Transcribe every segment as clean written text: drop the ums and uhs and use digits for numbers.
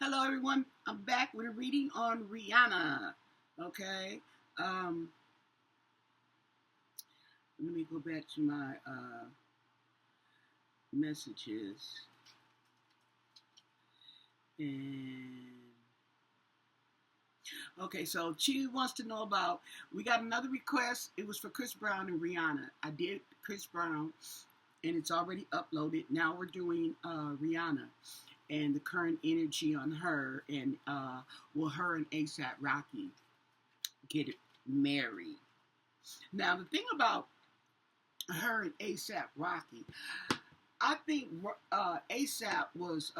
Hello, everyone. I'm back with a reading on Rhianna. Okay. Um, Let me go back to my messages. And okay, so she wants to know about. We got another request. It was for Chris Brown and Rhianna. I did Chris Brown, and it's already uploaded. Now we're doing Rhianna and the current energy on her, and will her and ASAP Rocky get married? Now the thing about her and ASAP Rocky, I think ASAP was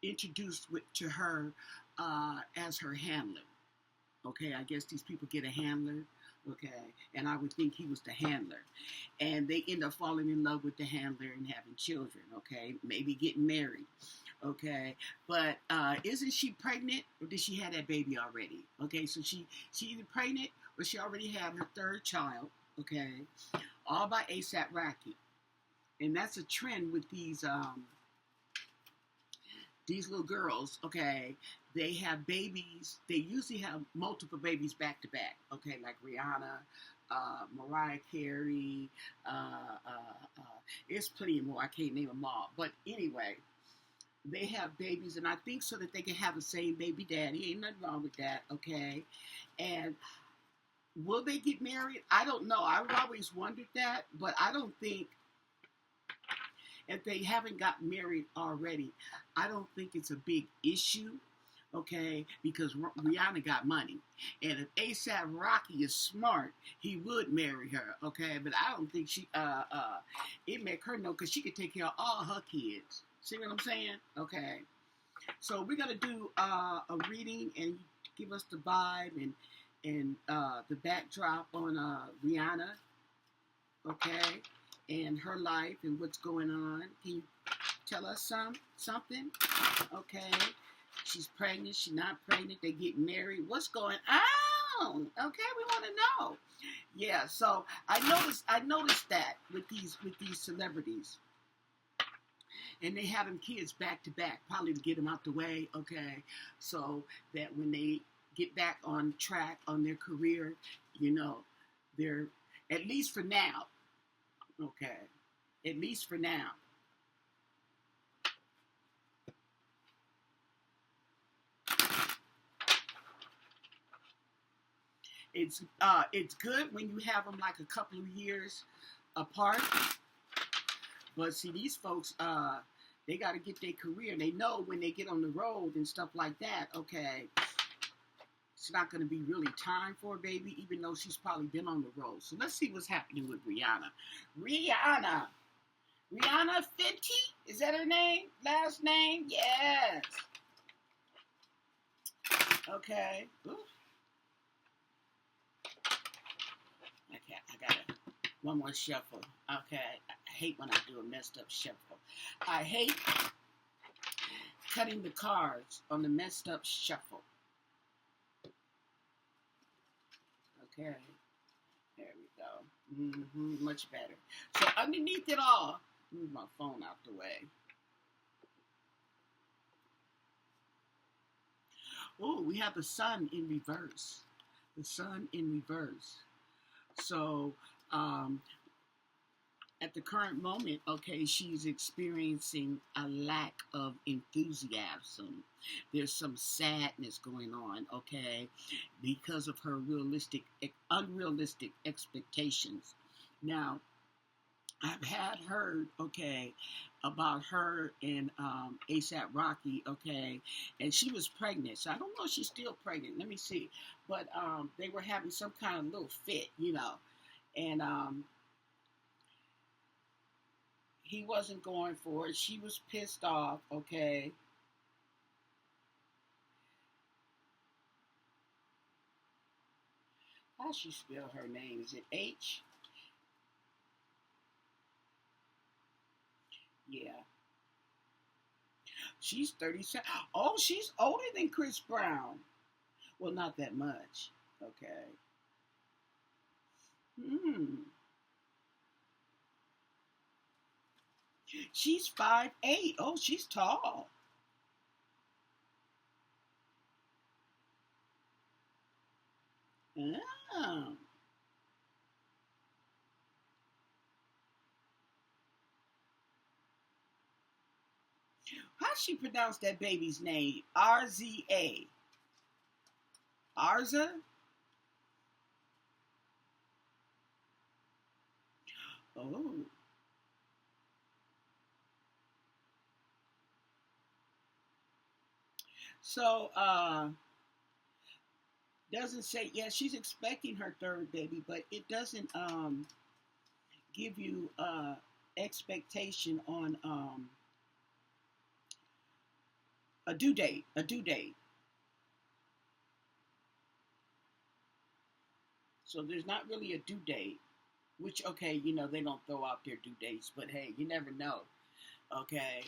introduced to her as her handler. Okay, I guess these people get a handler. Okay, and I would think he was the handler, and they end up falling in love with the handler and having children. Okay, maybe getting married. Okay, but isn't she pregnant, or did she have that baby already? Okay, so she either pregnant or she already had her third child. Okay, all by ASAP Rocky, and that's a trend with these little girls. Okay, they have babies. They usually have multiple babies back to back. Okay, like Rihanna, Mariah Carey. There's plenty more. I can't name them all. But anyway, they have babies, and I think so that they can have the same baby daddy. Ain't nothing wrong with that. Okay, and will they get married? I don't know. I've always wondered that, but I don't think if they haven't got married already, I don't think it's a big issue. Okay, because Rihanna got money, and if ASAP Rocky is smart, he would marry her. Okay, but I don't think it make her know because she could take care of all her kids. See what I'm saying? Okay, so we're gonna do a reading and give us the vibe and the backdrop on Rihanna. Okay, and her life and what's going on. Can you tell us something? Okay. She's pregnant. She's not pregnant. They get married. What's going on? Okay, we want to know. Yeah. So I noticed that with these celebrities, and they having kids back to back, probably to get them out the way. Okay, so that when they get back on track on their career, they're at least for now. Okay, at least for now. It's good when you have them like a couple of years apart. But see, these folks, they got to get their career. They know when they get on the road and stuff like that. Okay, it's not going to be really time for a baby, even though she's probably been on the road. So let's see what's happening with Rihanna. Rihanna Fenty, is that her name? Last name? Yes. Okay. Ooh. Okay, I got it. One more shuffle. Okay, I hate when I do a messed up shuffle. I hate cutting the cards on the messed up shuffle. Okay, there we go. Much better. So underneath it all, move my phone out the way. Oh, we have the sun in reverse. The sun in reverse. So, at the current moment, okay, she's experiencing a lack of enthusiasm. There's some sadness going on, okay, because of her unrealistic expectations. Now, I've had heard, okay, about her and ASAP Rocky, okay, and she was pregnant. So I don't know if she's still pregnant. Let me see. But they were having some kind of little fit, and he wasn't going for it. She was pissed off, okay. How she spell her name? Is it H? Yeah. She's 37. Oh, she's older than Chris Brown. Well, not that much. Okay. Hmm. She's 5'8". Oh, she's tall. Oh. How's she pronounce that baby's name? RZA. Arza? Oh. So, doesn't say, yeah, she's expecting her third baby, but it doesn't give you expectation on a due date, So there's not really a due date, which, okay, they don't throw out their due dates, but hey, you never know, okay?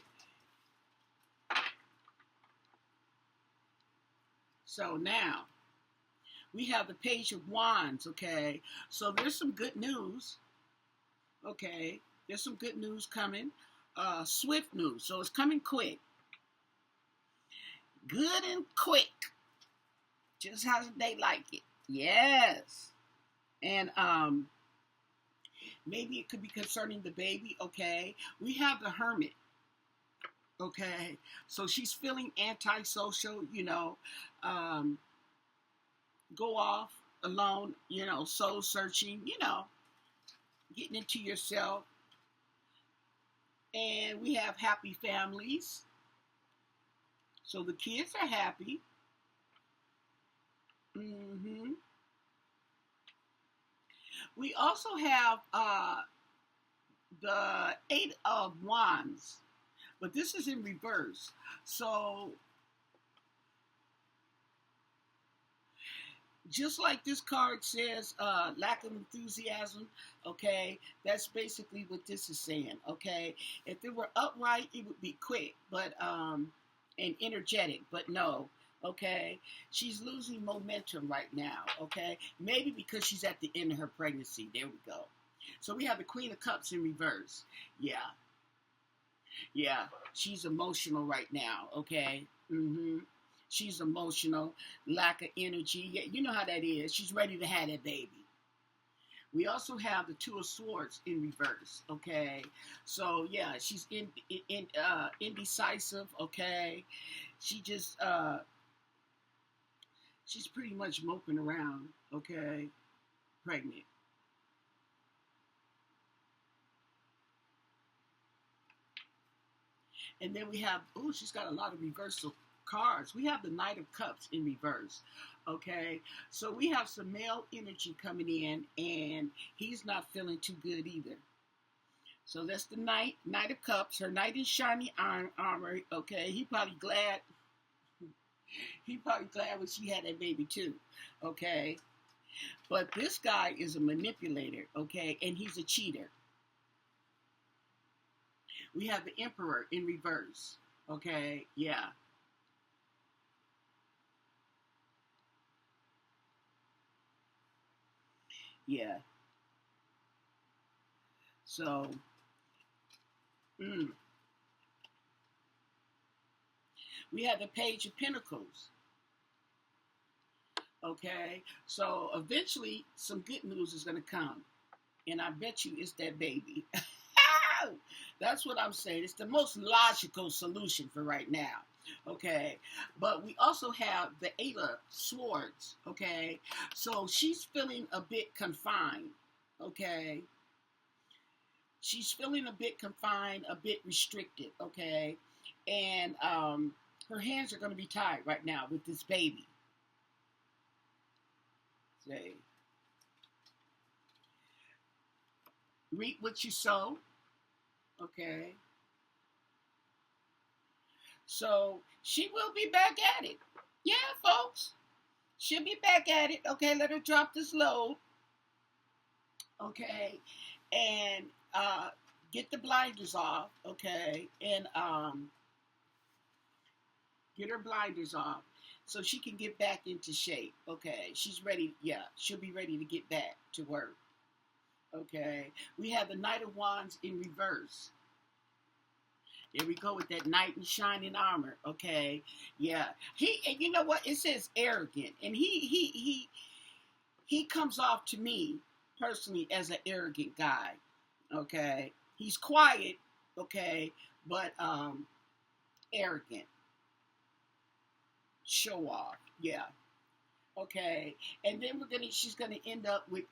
So now we have the Page of Wands, okay? So there's some good news, okay? There's some good news coming, swift news, so it's coming quick, good and quick, just how they like it. Yes. And maybe it could be concerning the baby, okay? We have the Hermit, okay? So she's feeling antisocial, go off alone, soul searching, getting into yourself. And we have happy families. So the kids are happy. Mm-hmm. We also have the Eight of Wands, but this is in reverse. So just like this card says, lack of enthusiasm, okay, that's basically what this is saying, okay? If it were upright, it would be quick, but, and energetic, but no, okay? She's losing momentum right now, okay? Maybe because she's at the end of her pregnancy. There we go. So we have the Queen of Cups in reverse. Yeah, she's emotional right now, okay? Mm-hmm. She's emotional, lack of energy. Yeah, you know how that is. She's ready to have that baby. We also have the Two of Swords in reverse, okay? So, yeah, she's indecisive, okay? She just, she's pretty much moping around, okay? Pregnant. And then we have, oh, she's got a lot of reversal cards. We have the Knight of Cups in reverse. Okay, so we have some male energy coming in, and he's not feeling too good either. So that's the Knight of Cups. Her knight in shiny armor. Okay, he probably glad. He probably glad when she had that baby too. Okay, but this guy is a manipulator. Okay, and he's a cheater. We have the Emperor in reverse. Okay, yeah. Yeah. So, mm, we have the Page of Pentacles. Okay, so eventually some good news is going to come, and I bet you it's that baby. That's what I'm saying. It's the most logical solution for right now. Okay, but we also have the Eight of Swords. Okay, so she's feeling a bit confined. Okay, she's feeling a bit confined, a bit restricted. Okay, and her hands are going to be tied right now with this baby. Say, reap what you sow. Okay, so she will be back at it. Yeah, folks, she'll be back at it. Okay, let her drop this load. Okay, and get the blinders off. Okay, and get her blinders off so she can get back into shape. Okay, she's ready. Yeah, she'll be ready to get back to work. Okay, we have the Knight of Wands in reverse. There we go with that knight in shining armor. Okay, yeah. And you know what? It says arrogant, and he he comes off to me personally as an arrogant guy. Okay, he's quiet. Okay, but arrogant, show off. Yeah. Okay, and then she's gonna end up with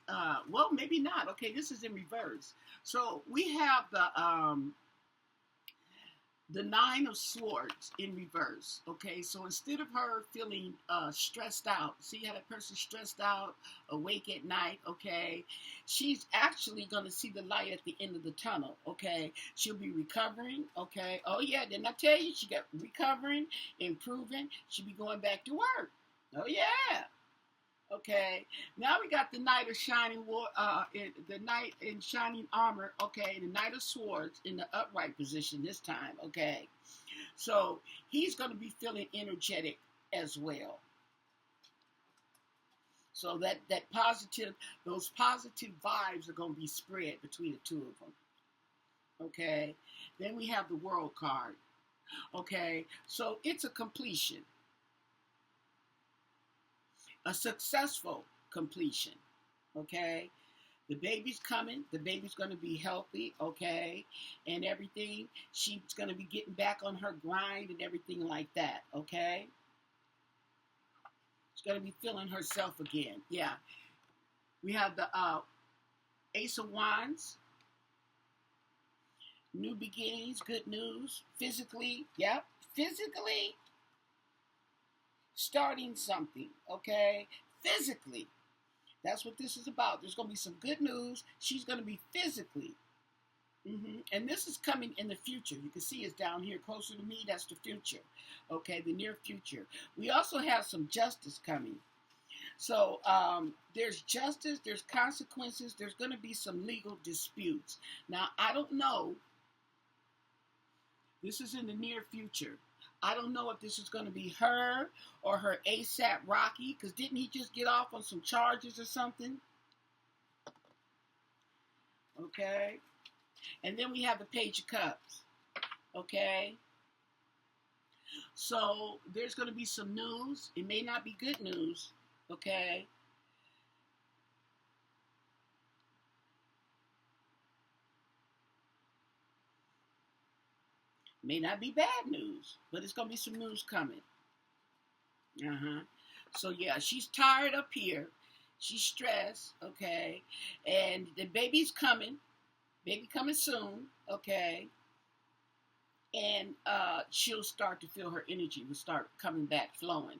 well, maybe not. Okay, this is in reverse. So we have the Nine of Swords in reverse. Okay, so instead of her feeling stressed out, see how that person's stressed out, awake at night, okay, she's actually going to see the light at the end of the tunnel, okay? She'll be recovering, okay? Oh, yeah, didn't I tell you? She got recovering, improving. She'll be going back to work. Oh, yeah. Okay, now we got the Knight of Shining the Knight in Shining Armor. Okay, the Knight of Swords in the upright position this time. Okay, so he's going to be feeling energetic as well. So that positive, those positive vibes are going to be spread between the two of them. Okay, then we have the World card. Okay, so it's a completion. A successful completion, okay? The baby's coming. The baby's going to be healthy, okay? And everything. She's going to be getting back on her grind and everything like that, okay? She's going to be feeling herself again. Yeah. We have the Ace of Wands. New beginnings, good news. Physically, yep. Physically. Starting something, okay? Physically. That's what this is about. There's going to be some good news. She's going to be physically. And this is coming in the future. You can see it's down here closer to me. That's the future, okay? The near future. We also have some justice coming. So there's justice. There's consequences. There's going to be some legal disputes. Now, I don't know. This is in the near future. I don't know if this is going to be her or her ASAP Rocky, because didn't he just get off on some charges or something? Okay. And then we have the Page of Cups. Okay. So there's going to be some news. It may not be good news. Okay. May not be bad news, but it's going to be some news coming. So, yeah, she's tired up here. She's stressed, okay? And the baby's coming. Baby coming soon, okay? And she'll start to feel her energy will start coming back, flowing.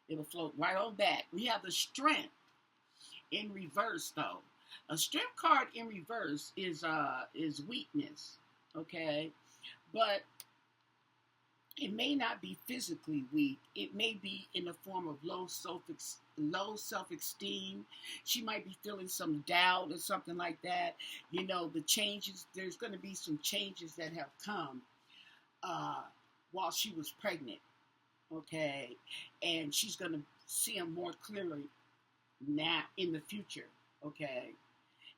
It'll float right on back. We have the Strength in reverse, though. A Strength card in reverse is weakness, okay? But it may not be physically weak. It may be in the form of low self-esteem. She might be feeling some doubt or something like that. You know, the changes, there's going to be some changes that have come while she was pregnant, okay? And she's going to see them more clearly now in the future, okay?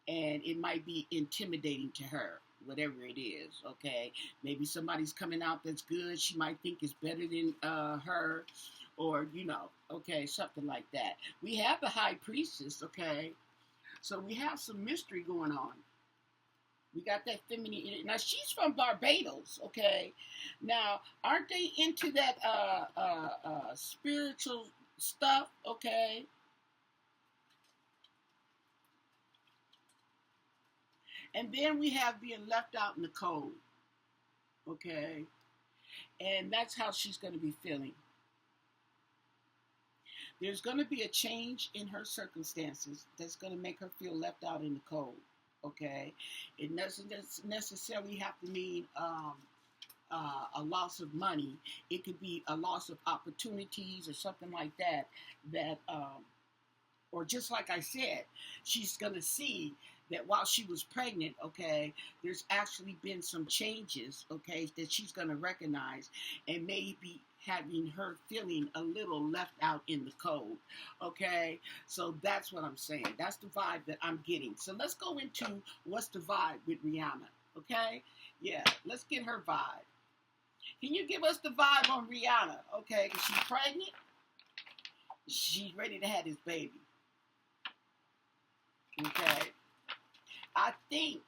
And it might be intimidating to her. Whatever it is, okay? Maybe somebody's coming out that's good. She might think is better than her, or, you know, okay, something like that. We have the High Priestess, okay? So we have some mystery going on. We got that feminine. Now, she's from Barbados, okay? Now, aren't they into that spiritual stuff, okay? And then we have being left out in the cold, okay? And that's how she's going to be feeling. There's going to be a change in her circumstances that's going to make her feel left out in the cold, okay? It doesn't necessarily have to mean a loss of money. It could be a loss of opportunities or something like that, or just like I said, she's going to see that while she was pregnant, okay, there's actually been some changes, okay, that she's going to recognize and maybe having her feeling a little left out in the cold, okay? So that's what I'm saying. That's the vibe that I'm getting. So let's go into what's the vibe with Rhianna, okay? Yeah, let's get her vibe. Can you give us the vibe on Rhianna, okay? Because she's pregnant. She's ready to have this baby. Okay. I think,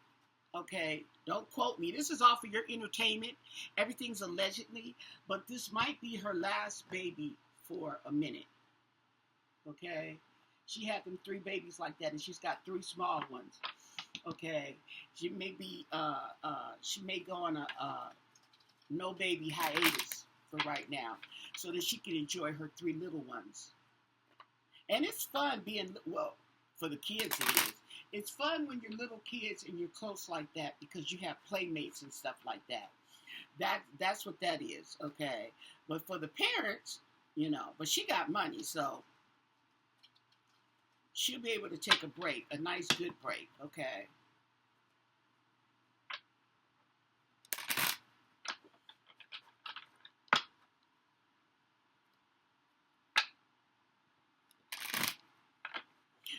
okay, don't quote me. This is all for your entertainment. Everything's allegedly, but this might be her last baby for a minute. Okay. She had them three babies like that, and she's got three small ones. Okay. She may go on a no baby hiatus for right now, so that she can enjoy her three little ones. And it's fun being, well, for the kids it is. It's fun when you're little kids and you're close like that because you have playmates and stuff like that. That's what that is, okay? But for the parents, but she got money, so she'll be able to take a break, a nice good break, okay?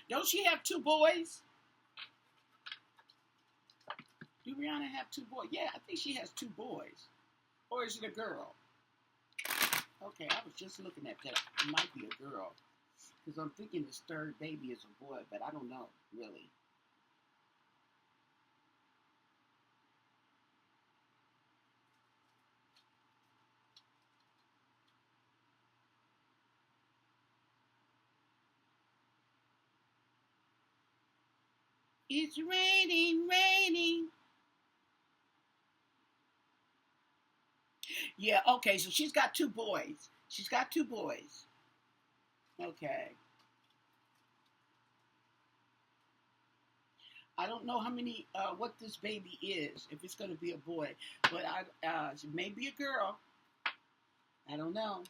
Don't she have two boys? Do Rhianna have two boys? Yeah, I think she has two boys. Or is it a girl? Okay, I was just looking at that. It might be a girl. Because I'm thinking his third baby is a boy, but I don't know, really. It's raining, raining. Yeah, okay, so she's got two boys. She's got two boys. Okay. I don't know how many, what this baby is, if it's going to be a boy, but it may be a girl. I don't know.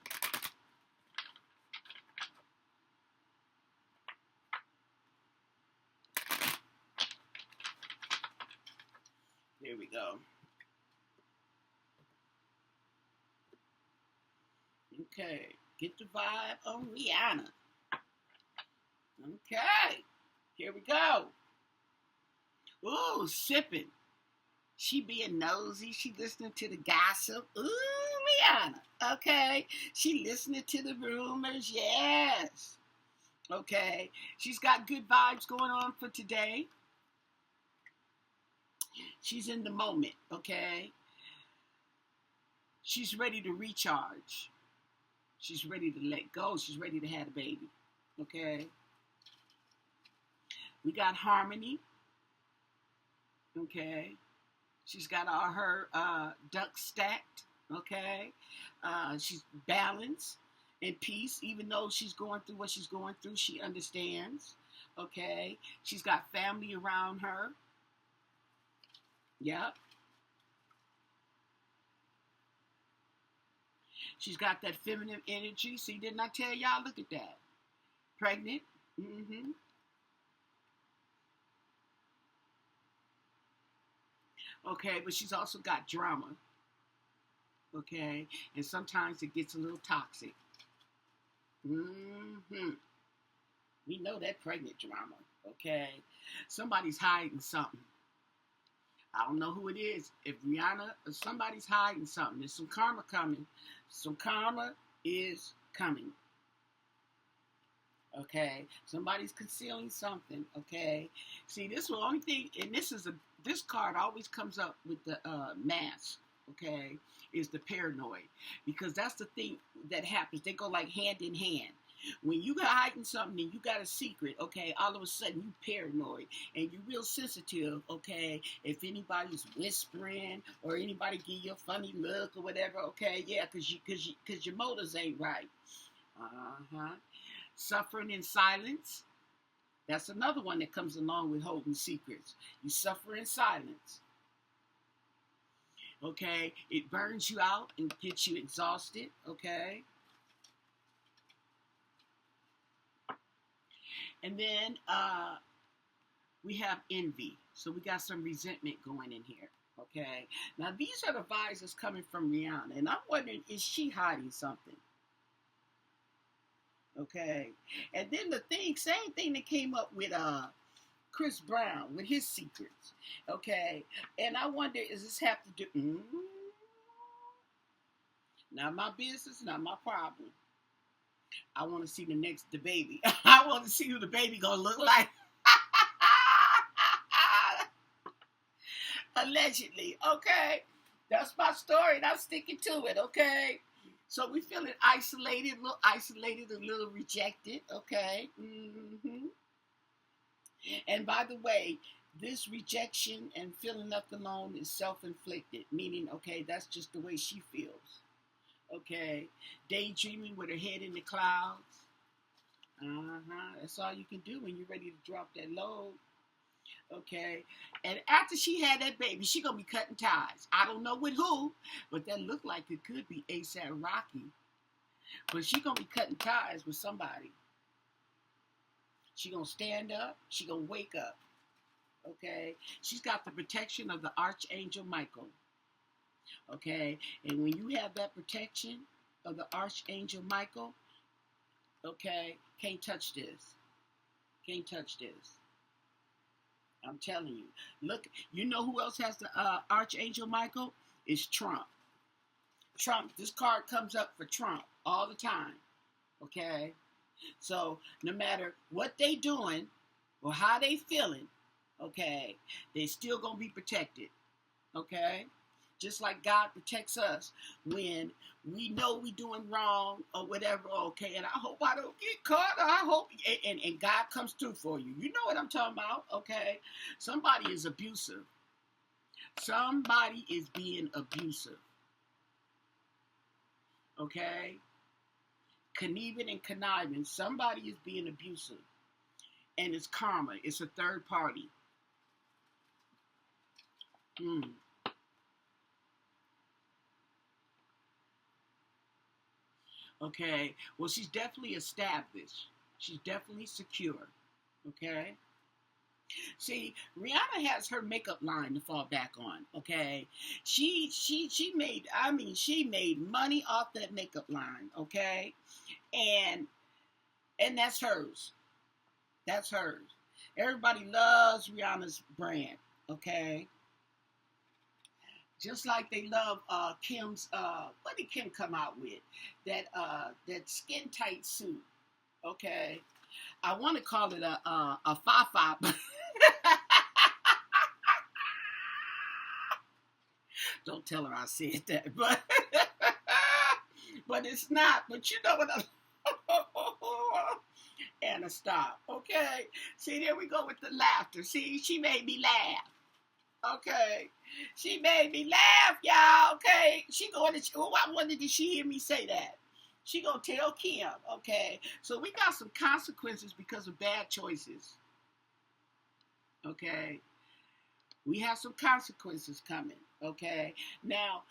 There we go. Okay, get the vibe on Rhianna. Okay, here we go. Ooh, sipping. She being nosy. She listening to the gossip. Ooh, Rhianna. Okay, she listening to the rumors. Yes. Okay, she's got good vibes going on for today. She's in the moment. Okay, she's ready to recharge. She's ready to let go. She's ready to have a baby. Okay, we got harmony. Okay, she's got all her ducks stacked. Okay, she's balanced and peace. Even though she's going through what she's going through, she understands. Okay, she's got family around her. Yep, she's got that feminine energy. See, didn't I tell y'all? Look at that. Pregnant. Mm-hmm. Okay, but she's also got drama. Okay, and sometimes it gets a little toxic. Mm-hmm. We know that pregnant drama. Okay, somebody's hiding something. I don't know who it is. If Rhianna or somebody's hiding something, there's some karma coming. Some karma is coming. Okay, somebody's concealing something. Okay, see, this is the only thing, and this card always comes up with the mask. Okay, is the paranoid, because that's the thing that happens. They go like hand in hand. When you got hiding something and you got a secret, okay, all of a sudden you paranoid and you real sensitive, okay, if anybody's whispering or anybody give you a funny look or whatever, okay, yeah, because your motives ain't right. Uh-huh. Suffering in silence. That's another one that comes along with holding secrets. You suffer in silence. Okay? It burns you out and gets you exhausted. Okay? And then we have envy. So we got some resentment going in here. Okay? Now these are the vibes that's coming from Rhianna. And I'm wondering, is she hiding something? Okay. And then same thing that came up with Chris Brown with his secrets. Okay. And I wonder, is this have to do not my business, not my problem. I want to see the baby. I want to see who the baby gonna look like. Allegedly, okay? That's my story, and I'm sticking to it, okay? So we feeling isolated, a little rejected, okay? And by the way, this rejection and feeling left alone is self-inflicted, meaning, okay, that's just the way she feels, okay? Daydreaming with her head in the clouds. That's all you can do when you're ready to drop that load. Okay, and after she had that baby, she gonna be cutting ties. I don't know with who, but that looked like it could be ASAP Rocky. But she gonna be cutting ties with somebody. She gonna stand up. She gonna wake up. Okay, she's got the protection of the Archangel Michael. Okay, and when you have that protection of the Archangel Michael, okay, can't touch this. Can't touch this. I'm telling you. Look, you know who else has the Archangel Michael? It's Trump. Trump, this card comes up for Trump all the time. Okay? So no matter what they doing or how they feeling, okay, they still gonna be protected. Okay? Just like God protects us when we know we doing wrong or whatever, okay, and I hope I don't get caught, or I hope, and God comes through for you. You know what I'm talking about, okay? Somebody is abusive. Somebody is being abusive, okay? Conniving and conniving. Somebody is being abusive, and it's karma. It's a third party. Okay, well, she's definitely established. She's definitely secure. Okay. See, Rhianna has her makeup line to fall back on. Okay, she made. I mean, she made money off that makeup line. Okay, and that's hers. That's hers. Everybody loves Rihanna's brand. Okay. Just like they love Kim's, what did Kim come out with? That skin tight suit. Okay, I want to call it a fa-fa, but don't tell her I said that. But but it's not. But you know what I'm. Anna, stop. Okay. See, there we go with the laughter. See, she made me laugh. Okay. She made me laugh, y'all. Okay. She going to, oh, I wonder, did she hear me say that? She gonna tell Kim. Okay. So we got some consequences because of bad choices. Okay. We have some consequences coming. Okay. Now,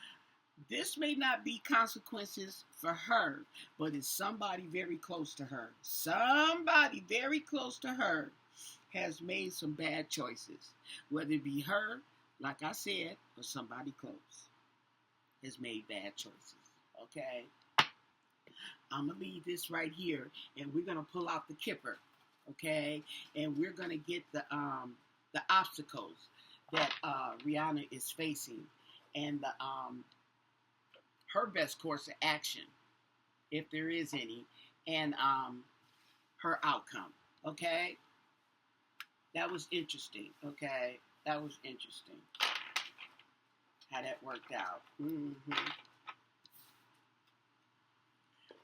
this may not be consequences for her, but it's somebody very close to her. Somebody very close to her has made some bad choices. Whether it be her, like I said, or somebody close has made bad choices. Okay? I'm going to leave this right here, and we're going to pull out the kipper. Okay? And we're going to get the obstacles that Rhianna is facing, and her best course of action, if there is any, and her outcome. Okay? That was interesting. Okay? That was interesting. How that worked out.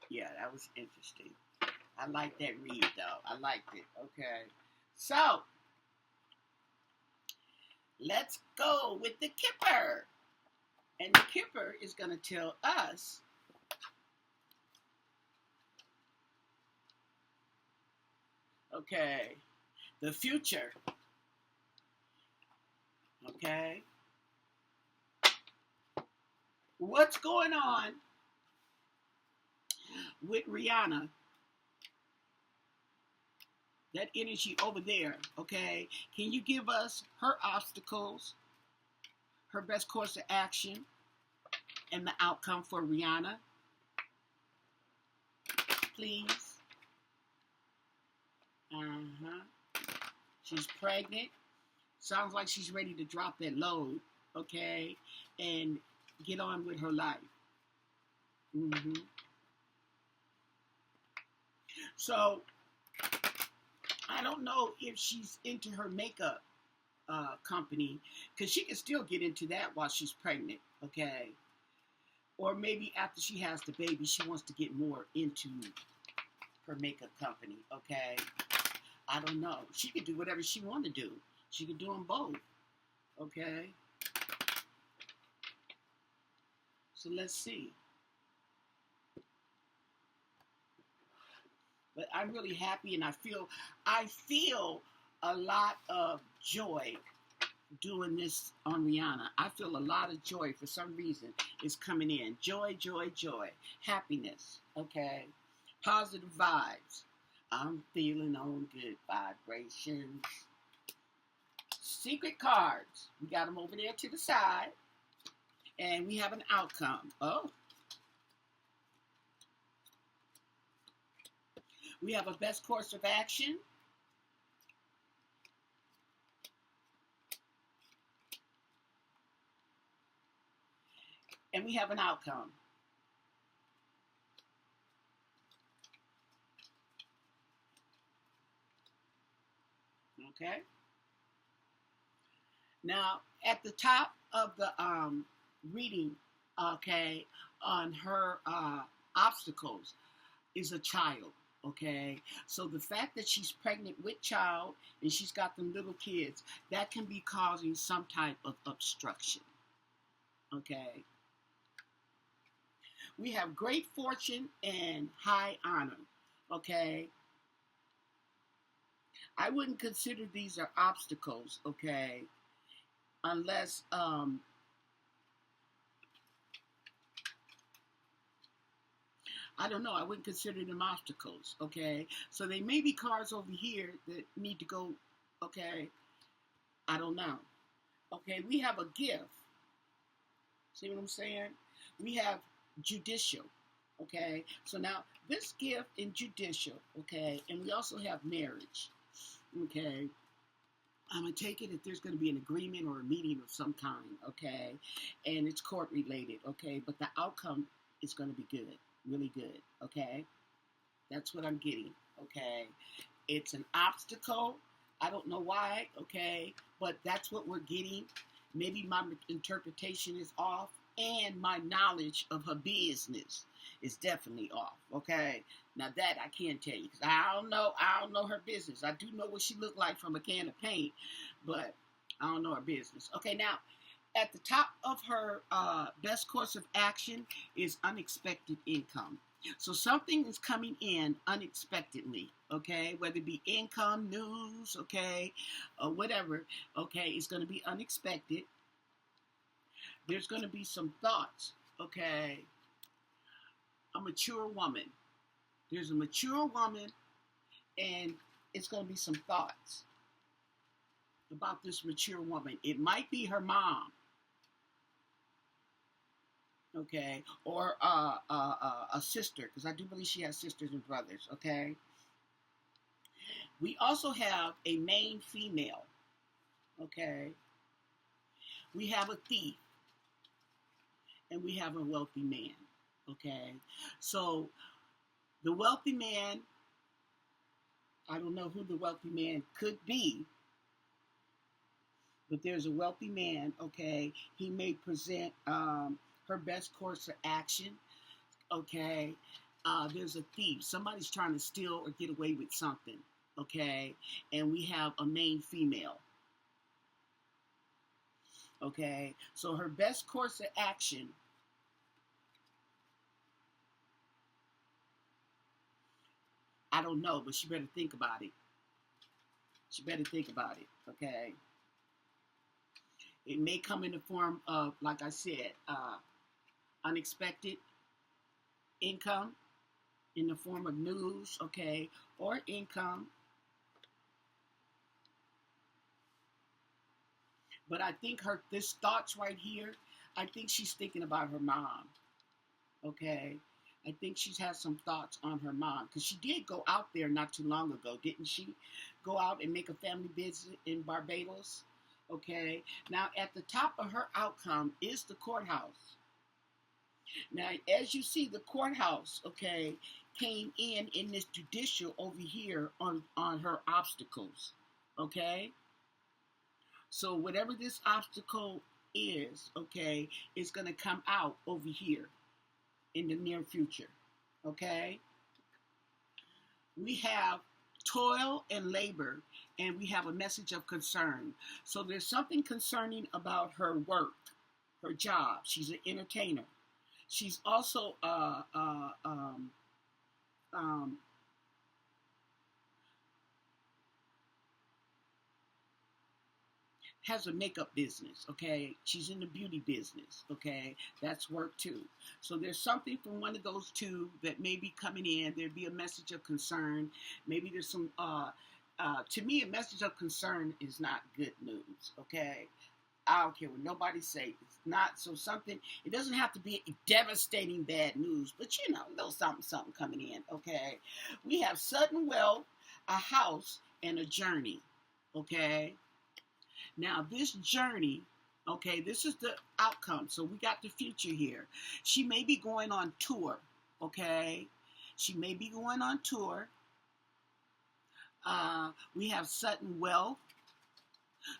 Yeah, that was interesting. I like that read, though. I liked it. Okay. So, let's go with the kipper. And the kipper is going to tell us okay, the future. Okay? What's going on with Rhianna? That energy over there, okay? Can you give us her obstacles, her best course of action, and the outcome for Rhianna? Please. She's pregnant. Sounds like she's ready to drop that load, okay? And get on with her life. So, I don't know if she's into her makeup, company, because she can still get into that while she's pregnant, okay? Or maybe after she has the baby, she wants to get more into her makeup company, okay? I don't know. She can do whatever she want to do. She can do them both, okay? So let's see. But I'm really happy, and I feel a lot of joy doing this on Rhianna. I feel a lot of joy for some reason is coming in. Joy, joy, joy. Happiness, okay? Positive vibes. I'm feeling on good vibrations. Secret cards. We got them over there to the side. And we have an outcome. Oh. We have a best course of action. And we have an outcome. Okay. Now, at the top of the reading, okay, on her obstacles is a child. Okay, so the fact that she's pregnant with child and she's got them little kids, that can be causing some type of obstruction. Okay. We have great fortune and high honor. Okay. I wouldn't consider these are obstacles, okay, unless I don't know, I wouldn't consider them obstacles, okay? So they may be cards over here that need to go, okay? I don't know. Okay, we have a gift. See what I'm saying? We have judicial, okay? So now this gift in judicial, okay, and we also have marriage, okay? I'm going to take it if there's going to be an agreement or a meeting of some kind, okay? And it's court related, okay? But the outcome is going to be good, really good, okay? That's what I'm getting, okay? It's an obstacle. I don't know why, okay? But that's what we're getting. Maybe my interpretation is off, and my knowledge of her business is definitely off, okay? Now that I can't tell you, because I don't know her business. I do know what she looked like from a can of paint, but I don't know her business. Okay, now, at the top of her best course of action is unexpected income. So something is coming in unexpectedly, okay? Whether it be income, news, okay, or whatever, okay, it's going to be unexpected. There's going to be some thoughts, okay? A mature woman. There's a mature woman, and it's going to be some thoughts about this mature woman. It might be her mom, okay, or a sister, because I do believe she has sisters and brothers, okay? We also have a main female, okay? We have a thief, and we have a wealthy man, okay? So the wealthy man, I don't know who the wealthy man could be, but there's a wealthy man, okay? He may present her best course of action, okay? There's a thief. Somebody's trying to steal or get away with something, okay? And we have a main female, okay? So her best course of action, I don't know, but she better think about it. She better think about it, okay? It may come in the form of, like I said, unexpected income in the form of news, okay, or income. But I think this thoughts right here, I think she's thinking about her mom, okay? I think she's had some thoughts on her mom, because she did go out there not too long ago, didn't she? Go out and make a family visit in Barbados, okay? Now, at the top of her outcome is the courthouse. Now, as you see, the courthouse, okay, came in this judicial over here on her obstacles, okay? So whatever this obstacle is, okay, it's going to come out over here in the near future. Okay? We have toil and labor, and we have a message of concern. So there's something concerning about her work, her job. She's an entertainer. She's also um, has a makeup business, okay? She's in the beauty business, okay? That's work too. So there's something from one of those two that may be coming in. There'd be a message of concern. Maybe there's some, to me, a message of concern is not good news, okay? I don't care what nobody say. It's not, so something, it doesn't have to be devastating bad news, but you know, a little something coming in, okay? We have sudden wealth, a house, and a journey, okay? Now, this journey, okay, this is the outcome. So we got the future here. She may be going on tour, okay? She may be going on tour. We have sudden wealth.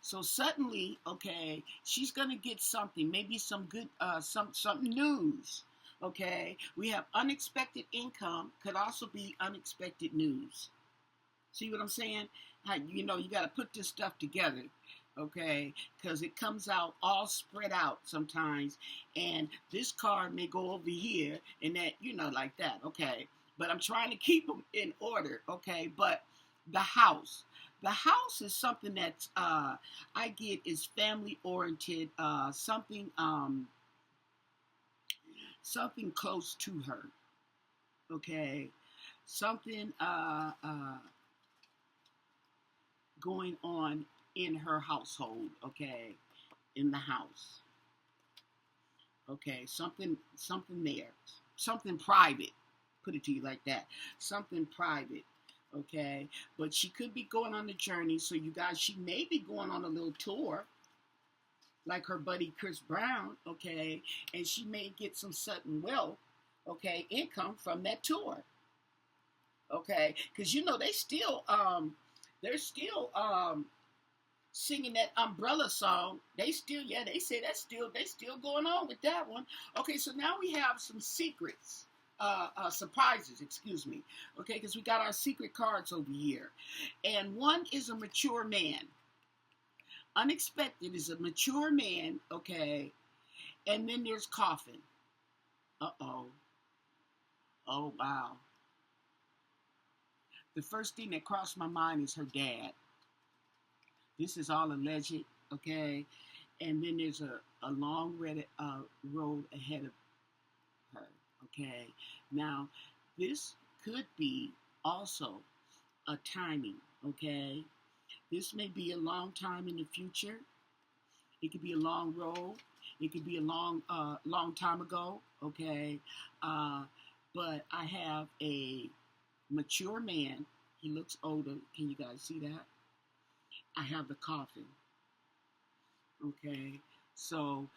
So suddenly, okay, she's going to get something, maybe some good, some news, okay? We have unexpected income, could also be unexpected news. See what I'm saying? How, you know, you got to put this stuff together, okay? Because it comes out all spread out sometimes, and this card may go over here and that, you know, like that, okay? But I'm trying to keep them in order, okay? But the house is something that I get is family oriented, something close to her, okay? Something going on in her household, okay, in the house, okay, something there, something private, put it to you like that, something private, okay, but she could be going on a journey, so you guys, she may be going on a little tour, like her buddy Chris Brown, okay, and she may get some sudden wealth, okay, income from that tour, okay, because you know they're still singing that Umbrella song. They still, yeah, they say they still going on with that one. Okay, so now we have some secrets, surprises, excuse me. Okay, because we got our secret cards over here. And one is a mature man. Unexpected is a mature man, okay. And then there's coffin. Uh-oh. Oh, wow. The first thing that crossed my mind is her dad. This is all alleged, okay? And then there's a long road ahead of her, okay? Now, this could be also a timing, okay? This may be a long time in the future. It could be a long road. It could be a long time ago, okay? But I have a mature man. He looks older. Can you guys see that? I have the coffin. Okay, so,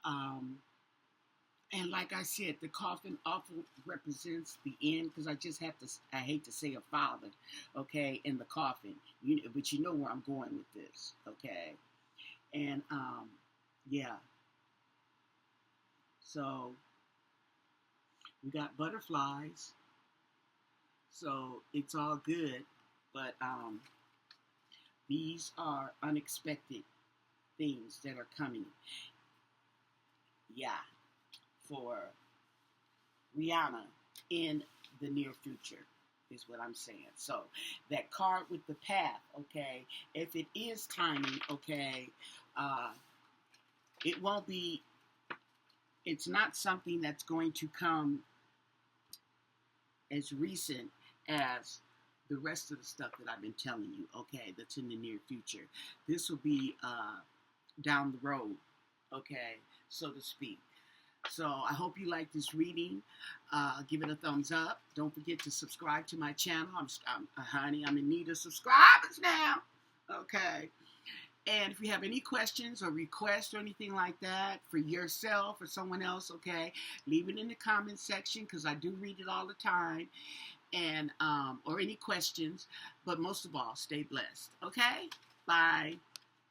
and like I said, the coffin often represents the end because I hate to say a father, okay, in the coffin. But you know where I'm going with this, okay? And, yeah. So, we got butterflies. So, it's all good. But, these are unexpected things that are coming. Yeah, for Rhianna in the near future is what I'm saying. So that card with the path, okay, if it is timing, okay, it won't be, it's not something that's going to come as recent as the rest of the stuff that I've been telling you, okay, that's in the near future. This will be down the road, okay, so to speak. So I hope you like this reading. Give it a thumbs up. Don't forget to subscribe to my channel. I'm in need of subscribers now, okay. And if you have any questions or requests or anything like that for yourself or someone else, okay, leave it in the comment section because I do read it all the time. And or any questions, but most of all, stay blessed. Okay? Bye.